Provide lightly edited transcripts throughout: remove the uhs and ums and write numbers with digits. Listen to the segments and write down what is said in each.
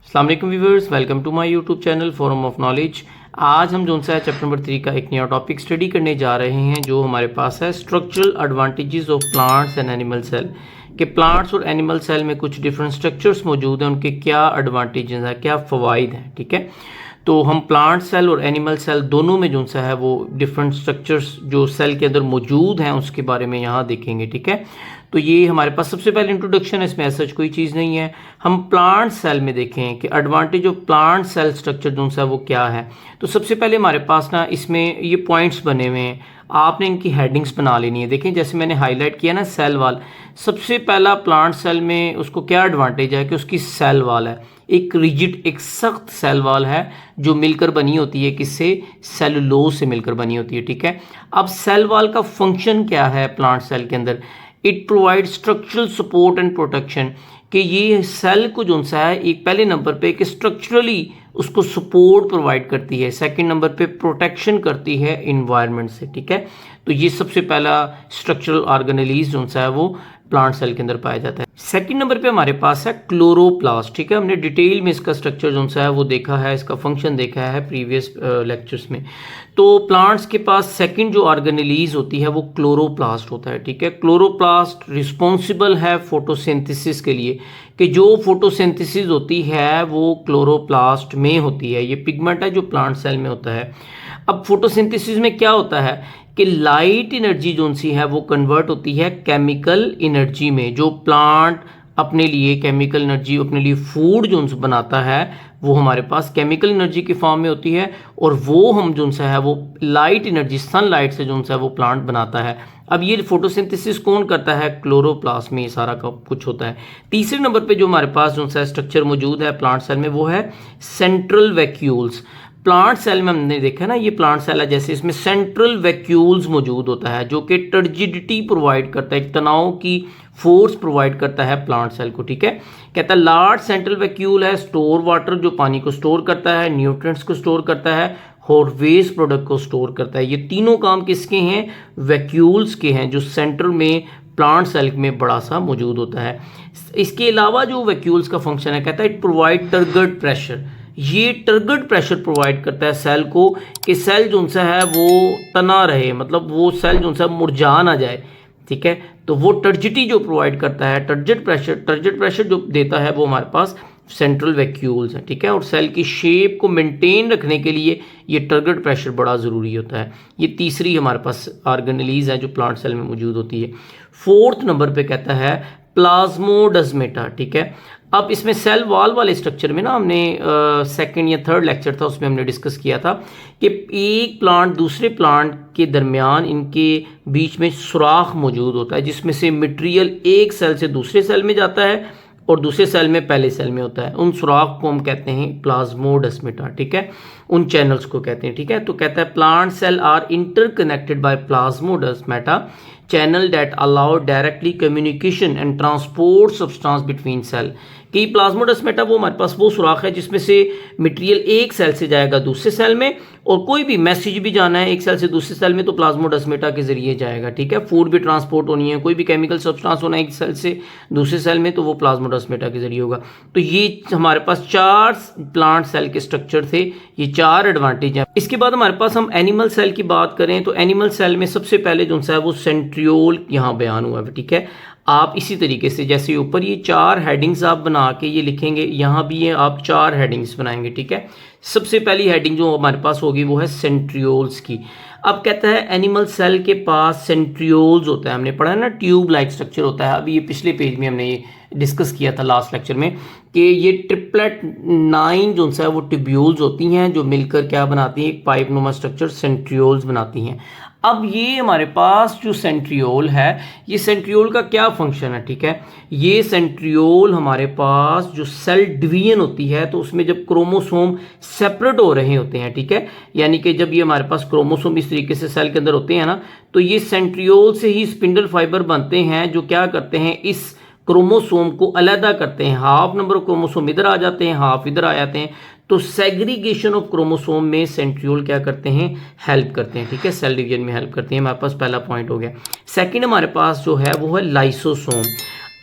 अस्सलाम वालेकुम viewers, welcome to my YouTube channel forum of knowledge. आज हम जो सा है चैप्टर नंबर 3 का एक नया टॉपिक स्टडी करने जा रहे हैं जो हमारे पास है structural advantages of plants and animal cell. कि प्लांट्स और एनिमल सेल में कुछ डिफरेंट स्ट्रक्चर्स मौजूद हैं, उनके क्या एडवांटेजेस हैं, क्या फ़वाइद हैं। ठीक है, तो हम प्लांट सेल और एनिमल सेल दोनों में जो सा है वो डिफरेंट स्ट्रक्चर्स जो सेल के अंदर मौजूद हैं उसके बारे में यहाँ देखेंगे। ठीक है, तो ये हमारे पास सबसे पहले इंट्रोडक्शन है, इसमें ऐसा कोई चीज़ नहीं है। हम प्लांट सेल में देखें कि advantage of plant cell structure जो सा वो क्या है। तो सबसे पहले हमारे पास ना इसमें ये पॉइंट्स बने हुए हैं, आपने इनकी हेडिंग्स बना लेनी है। देखें जैसे मैंने हाईलाइट किया ना सेल वाल, सबसे पहला प्लांट सेल में उसको क्या एडवांटेज है कि उसकी सेल वाल है, एक रिजिड एक सख्त सेल वाल है जो मिलकर बनी होती है, किससे, सेलुलोज से मिलकर बनी होती है। ठीक है, अब सेल वाल का फंक्शन क्या है प्लांट सेल के अंदर, it provide structural support and protection. कि ये सेल को जो सा है एक पहले नंबर पे कि स्ट्रक्चरली उसको सपोर्ट प्रोवाइड करती है, सेकंड नंबर पे प्रोटेक्शन करती है इन्वायरमेंट से। ठीक है, तो ये सबसे पहला स्ट्रक्चरल ऑर्गेनेलिज जो सा है वो प्लांट सेल के अंदर पाया जाता है। सेकंड नंबर पे हमारे पास है क्लोरोप्लास्ट। ठीक है, हमने डिटेल में इसका स्ट्रक्चर जो सा है वो देखा है, इसका फंक्शन देखा है प्रीवियस लेक्चर्स में। तो प्लांट्स के पास सेकंड जो ऑर्गेनेलिज होती है वो क्लोरोप्लास्ट होता है। ठीक है, क्लोरोप्लास्ट रिस्पॉन्सिबल है फोटोसिंथेसिस के लिए, कि जो फोटोसिंथेसिस होती है वो क्लोरोप्लास्ट में होती है। ये पिगमेंट है जो प्लांट सेल में होता है। अब फोटोसिंथेसिस में क्या होता है कि लाइट एनर्जी जो सी है वो कन्वर्ट होती है केमिकल एनर्जी में। जो प्लांट अपने लिए केमिकल एनर्जी अपने लिए फूड जो बनाता है वो हमारे पास केमिकल एनर्जी की फॉर्म में होती है, और वो हम जो सा है वो लाइट एनर्जी सनलाइट से जो सा है वो प्लांट बनाता है। अब ये फोटोसिंथेसिस कौन करता है, क्लोरोप्लास्ट में ये सारा का कुछ होता है। तीसरे नंबर पे जो हमारे पास जो सा स्ट्रक्चर मौजूद है प्लांट सेल में वो है सेंट्रल वैक्यूल्स। प्लांट सेल में हमने देखा ना, ये प्लांट सेल है जैसे, इसमें सेंट्रल वैक्यूल्स मौजूद होता है जो कि टर्जिडिटी प्रोवाइड करता है, तनाव की फोर्स प्रोवाइड करता है प्लांट सेल को। ठीक है, कहता है लार्ज सेंट्रल वैक्यूल है स्टोर वाटर, जो पानी को स्टोर करता है, न्यूट्रिएंट्स को स्टोर करता है और वेस्ट प्रोडक्ट को स्टोर करता है। ये तीनों काम किसके हैं, वैक्यूल्स के हैं, जो सेंटर में प्लांट सेल में बड़ा सा मौजूद होता है। इसके अलावा जो वैक्यूल्स का फंक्शन है, कहता है इट प्रोवाइड टर्गर्ड प्रेशर। ये टर्गर्ड प्रेशर प्रोवाइड करता है सेल को कि सेल जो सा है वो तना रहे, मतलब वो सेल जो सा मुरझा ना जाए। ठीक है, तो वो टर्जिटी जो प्रोवाइड करता है, टर्जिट प्रेशर जो देता है वो हमारे पास सेंट्रल वैक्यूल्स है। ठीक है, और सेल की शेप को मेंटेन रखने के लिए ये टर्गर्ड प्रेशर बड़ा ज़रूरी होता है। ये तीसरी हमारे पास ऑर्गेनेलिज है जो प्लांट सेल में मौजूद होती है। फोर्थ नंबर पे कहता है प्लाज्मोडेस्माटा। ठीक है, अब इसमें सेल वॉल वाले स्ट्रक्चर में ना हमने सेकंड या थर्ड लेक्चर था उसमें हमने डिस्कस किया था कि एक प्लांट दूसरे प्लांट के दरमियान इनके बीच में सुराख मौजूद होता है, जिसमें से मटेरियल एक सेल से दूसरे सेल में जाता है और दूसरे सेल में पहले सेल में होता है। उन सुराख को हम कहते हैं प्लाज्मोडेस्माटा। ठीक है, उन चैनल्स को कहते हैं। ठीक है, तो कहता है plant cell are interconnected by plasmodesmata channel that allow directly communication and transport substance between cell. कि प्लाज्मोडेस्माटा वो हमारे पास वो सुराख है जिसमें से मटेरियल एक सेल से जाएगा दूसरे सेल में, और कोई भी मैसेज भी जाना है एक सेल से दूसरे सेल में तो प्लाज्मोडेस्माटा के जरिए जाएगा। ठीक है, फूड भी ट्रांसपोर्ट होनी है, कोई भी केमिकल सब्सटेंस होना है एक सेल से दूसरे सेल में तो वो प्लाज्मोडेस्माटा के जरिए होगा। तो ये हमारे पास 4 प्लांट सेल के स्ट्रक्चर थे, ये 4 एडवांटेज हैं। इसके बाद हमारे पास हम एनिमल सेल की बात करें तो एनिमल सेल में सबसे पहले जो सा है वो सेंट्रियोल यहाँ बयान हुआ है। ठीक है, आप इसी तरीके से जैसे ऊपर ये 4 हेडिंग्स आप बना के ये लिखेंगे, यहाँ भी ये आप 4 हेडिंग्स बनाएंगे। ठीक है, सबसे पहली हेडिंग जो हमारे पास होगी वो है सेंट्रियोल्स की। अब कहता है एनिमल सेल के पास सेंट्रियोल्स होता है, हमने पढ़ा है ना ट्यूब लाइक स्ट्रक्चर होता है। अभी ये पिछले पेज में हमने ये डिस्कस किया था लास्ट लेक्चर में कि ये ट्रिपलेट 9 जो सा है वो ट्यूब्यूल्स होती हैं जो मिलकर क्या बनाती हैं, एक पाइप नुमा स्ट्रक्चर सेंट्रियोल्स बनाती हैं। अब ये हमारे पास जो सेंट्रियोल है, ये सेंट्रियोल का क्या फंक्शन है। ठीक है, ये सेंट्रियोल हमारे पास जो सेल डिवीजन होती है तो उसमें जब क्रोमोसोम सेपरेट हो रहे होते हैं, ठीक है, यानी कि जब ये हमारे पास क्रोमोसोम इस तरीके से सेल के अंदर होते हैं ना, तो ये सेंट्रियोल से ही स्पिंडल फाइबर बनते हैं जो क्या करते हैं, इस क्रोमोसोम को अलहदा करते हैं। हाफ नंबर ऑफ क्रोमोसोम इधर आ जाते हैं, हाफ इधर आ जाते हैं, तो सेग्रीगेशन ऑफ क्रोमोसोम में सेंट्रियोल क्या करते हैं, हेल्प करते हैं। ठीक है, सेल डिवीजन में हेल्प करते हैं। हमारे पास पहला पॉइंट हो गया। सेकंड हमारे पास जो है वो है लाइसोसोम।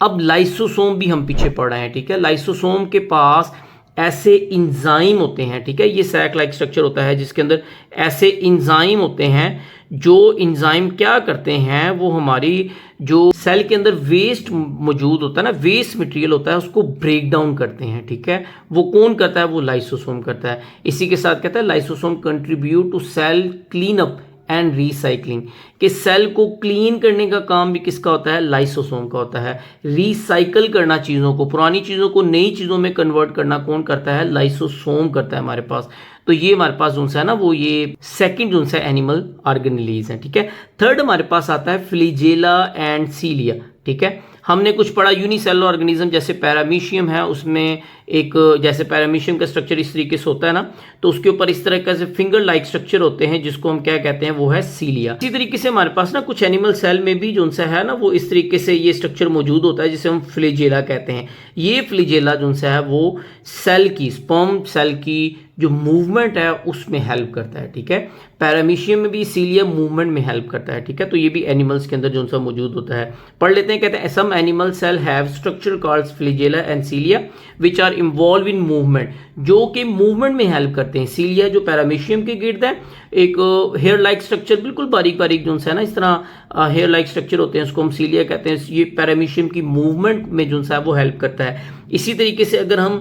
अब लाइसोसोम भी हम पीछे पढ़ रहे हैं। ठीक है, लाइसोसोम के पास ऐसे इंजाइम होते हैं, ठीक है। ये सैक लाइक स्ट्रक्चर होता है जिसके अंदर ऐसे इंजाइम होते हैं जो इंजाइम क्या करते हैं, वो हमारी जो सेल के अंदर वेस्ट मौजूद होता है ना, वेस्ट मटेरियल होता है, उसको ब्रेक डाउन करते हैं, ठीक है। वो कौन करता है? वो लाइसोसोम करता है। इसी के साथ कहता है lysosome contribute to cell clean up and recycling, कि सेल को क्लीन करने का काम भी किसका होता है? लाइसोसोम का होता है। रिसाइकल करना चीज़ों को, पुरानी चीज़ों को नई चीज़ों में कन्वर्ट करना कौन करता है? लाइसोसोम करता है हमारे पास। तो ये हमारे पास जो है ना, वो ये सेकंड जो है एनिमल ऑर्गेनेलीज है, ठीक है। थर्ड हमारे पास आता है फ्लैजेला एंड सीलिया, ठीक है। हमने कुछ पढ़ा यूनिसेलुलर ऑर्गेनिज्म, जैसे पैरामीशियम है, उसमें एक जैसे पैरामीशियम का स्ट्रक्चर इस तरीके से होता है ना, तो उसके ऊपर इस तरह का से फिंगर लाइक स्ट्रक्चर होते हैं जिसको हम क्या कहते हैं? वो है सीलिया। इसी तरीके से हमारे पास ना कुछ एनिमल सेल में भी जो है ना, वो इस तरीके से ये स्ट्रक्चर मौजूद होता है जिसे हम फ्लैजेला कहते हैं। ये फ्लैजेला जो है वो सेल की, स्पर्म सेल की जो मूवमेंट है उसमें हेल्प करता है, ठीक है। पैरामीशियम में भी सीलिया मूवमेंट में हेल्प करता है, ठीक है। तो ये भी एनिमल्स के अंदर जो सा मौजूद होता है। पढ़ लेते हैं, कहते हैं some animal cell have structure called flagella and cilia which are involve in movement, जो कि मूवमेंट में हेल्प करते हैं। सीलिया जो पैरामीशियम के गिर्द है, एक हेयर लाइक स्ट्रक्चर, बिल्कुल बारीक बारीक जो है ना, इस तरह हेयर लाइक स्ट्रक्चर होते हैं, उसको हम सीलिया कहते हैं। ये पैरामीशियम की मूवमेंट में जो है वो हेल्प करता है। इसी तरीके से अगर हम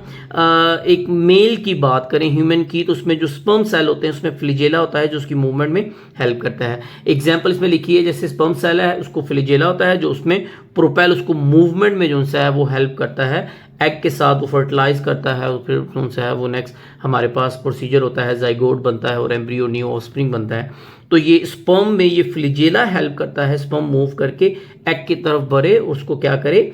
एक मेल की बात करें, ह्यूमन की, तो उसमें जो स्पर्म सेल होते हैं उसमें फ्लैजेला होता है जो उसकी मूवमेंट में हेल्प करता है। एग्जाम्पल इसमें लिखी है, जैसे स्पर्म सेल है उसको फ्लैजेला होता है जो उसमें प्रोपेल, उसको मूवमेंट में जो है वो हेल्प करता है। एग के साथ वो फर्टिलाइज करता है और फिर जो है वो नेक्स्ट हमारे पास प्रोसीजर होता है, जाइगोट बनता है और एम्ब्रियो न्यू ऑफस्प्रिंग बनता है। तो ये स्पर्म में ये फ्लैजेला हेल्प करता है, स्पर्म मूव करके एग की तरफ बढ़े, उसको क्या करे?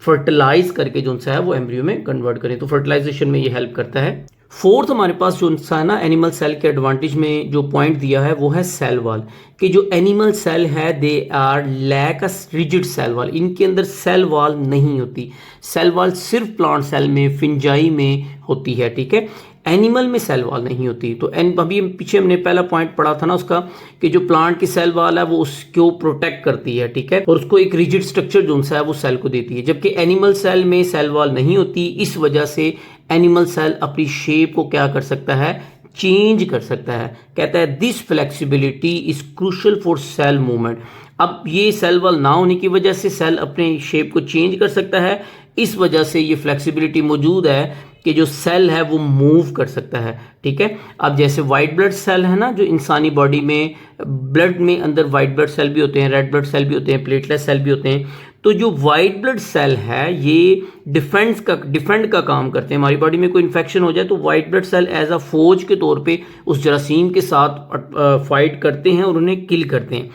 फर्टिलाइज करके जो है वो एम्ब्रियो में कन्वर्ट करें। तो फर्टिलाइजेशन में ये हेल्प करता है। फोर्थ हमारे पास जो है ना एनिमल सेल के एडवांटेज में जो पॉइंट दिया है वो है सेल वॉल, कि जो एनिमल सेल है they are lack a rigid cell wall, इनके अंदर सेल वॉल नहीं होती। सेल वॉल सिर्फ प्लांट सेल में, फिंजाई में होती है, ठीक है। एनिमल में सेल वॉल नहीं होती। तो अभी पीछे हमने पहला पॉइंट पढ़ा था ना उसका, कि जो प्लांट की सेल वॉल है वो उसको प्रोटेक्ट करती है, ठीक है, और उसको एक रिजिड स्ट्रक्चर जो है वो सेल को देती है, जबकि एनिमल सेल में सेल वॉल नहीं होती। इस वजह से एनिमल सेल अपनी शेप को क्या कर सकता है? चेंज कर सकता है। कहता है this flexibility is crucial for sale movement. अब ये सेल वॉल ना होने की वजह से सेल अपने शेप को चेंज कर सकता है। इस वजह से ये फ्लेक्सिबिलिटी मौजूद है कि जो सेल है वो मूव कर सकता है, ठीक है। अब जैसे वाइट ब्लड सेल है ना, जो इंसानी बॉडी में ब्लड में अंदर वाइट ब्लड सेल भी होते हैं, रेड ब्लड सेल भी होते हैं, प्लेटलेट सेल भी होते हैं। तो जो वाइट ब्लड सेल है ये डिफेंड का काम करते हैं। हमारी बॉडी में कोई इन्फेक्शन हो जाए तो white blood cell as a फौज के तौर पे उस जरासीम के साथ फाइट करते हैं और उन्हें किल करते हैं।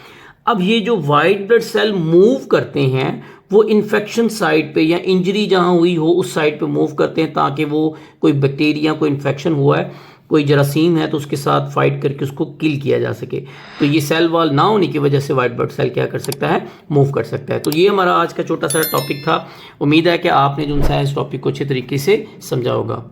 अब ये जो वाइट ब्लड सेल मूव करते हैं वो इन्फेक्शन साइड पे या इंजरी जहां हुई हो उस साइड पे मूव करते हैं, ताकि वो कोई बैक्टीरिया, कोई इन्फेक्शन हुआ है, कोई जरासीम है तो उसके साथ फाइट करके उसको किल किया जा सके। तो ये सेल वॉल ना होने की वजह से वाइट ब्लड सेल क्या कर सकता है? मूव कर सकता है। तो ये हमारा आज का छोटा सा टॉपिक था। उम्मीद है कि आपने जो है इस टॉपिक को अच्छे तरीके से समझा होगा।